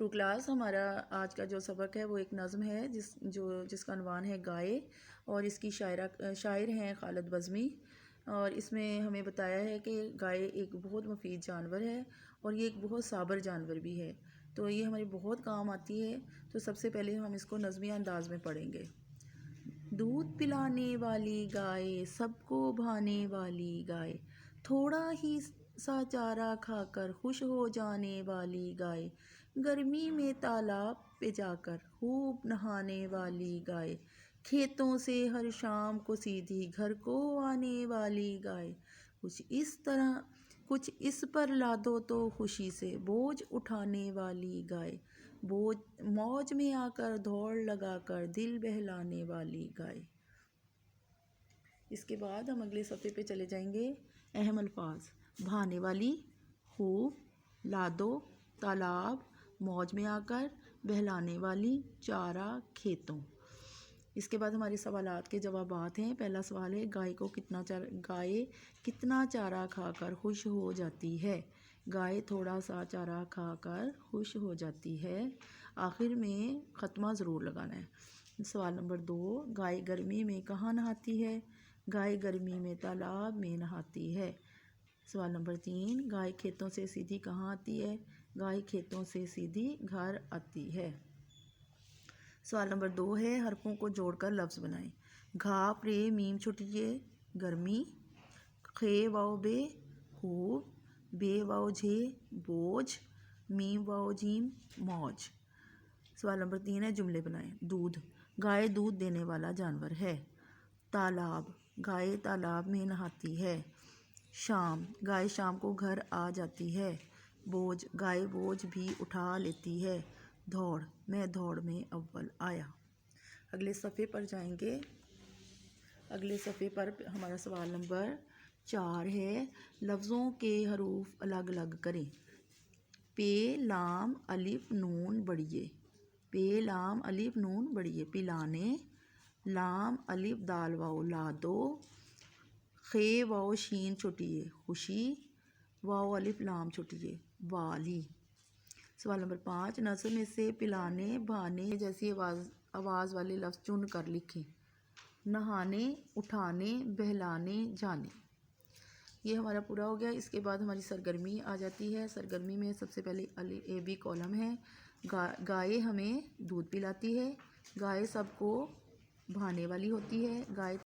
To class हमारा आज का जो सबक है वो एक नज़म है जिसका अनवान है गाय, और इसकी शायर हैं खालिद बज़मी। और इसमें हमें बताया है कि गाय एक बहुत मुफीद जानवर है और ये एक बहुत साबर जानवर भी है, तो ये हमारे बहुत काम आती है। तो सबसे पहले हम इसको नज़मी अंदाज में पढ़ेंगे। दूध पिलाने वाली गाय, सबको भाने वाली गाय, थोड़ा ही सा चारा खाकर खुश हो जाने वाली गाय, गर्मी में तालाब पे जाकर खूब नहाने वाली गाय, खेतों से हर शाम को सीधी घर को आने वाली गाय, कुछ इस पर ला दो तो खुशी से बोझ उठाने वाली गाय, मौज में आकर दौड़ लगाकर दिल बहलाने वाली गाय। इसके बाद हम अगले सफ़े पे चले जाएंगे। अहम अल्फाज: भाने वाली, खूब, लादो, तालाब, मौज में आकर, बहलाने वाली, चारा, खेतों। इसके बाद हमारे सवालात के जवाबात हैं। पहला सवाल है गाय कितना चारा खाकर खुश हो जाती है। गाय थोड़ा सा चारा खाकर खुश हो जाती है। आखिर में ख़त्मा ज़रूर लगाना है। सवाल नंबर 2, गाय गर्मी में कहाँ नहाती है। गाय गर्मी में तालाब में नहाती है। सवाल नंबर 3, गाय खेतों से सीधी कहाँ आती है। गाय खेतों से सीधी घर आती है। सवाल नंबर 2 है हरफों को जोड़कर लफ्ज़ बनाएं। घा प्रे मीम छुटिए गर्मी, खे वाओ बे खूब, बे वाओ झे बोझ, मीम वाओ जीम मौज। सवाल नंबर 3 है जुमले बनाएं। दूध, गाय दूध देने वाला जानवर है। तालाब, गाय तालाब में नहाती है। शाम, गाय शाम को घर आ जाती है। बोझ, गाय बोझ भी उठा लेती है। दौड़, मैं दौड़ में अव्वल आया। अगले सफ़े पर जाएंगे। अगले सफ़े पर हमारा सवाल नंबर 4 है लफ्ज़ों के हरूफ अलग अलग करें। पे लाम अलिफ नून बढ़िए, पे लाम अलिफ नून बढ़िए, पिलाने, लाम अलिफ दाल वाओ ला दो, खे वाओ शीन छुटिए खुशी, वाओ अलिफ लाम छुटिए वाली। सवाल नंबर 5, नज़म में से पिलाने भाने जैसी आवाज़ वाले लफ्ज़ चुन कर लिखें। नहाने, उठाने, बहलाने, जाने। ये हमारा पूरा हो गया। इसके बाद हमारी सरगर्मी आ जाती है। सरगर्मी में सबसे पहले A B कॉलम है। गाय हमें दूध पिलाती है। गाय सबको भाने वाली होती है। गाय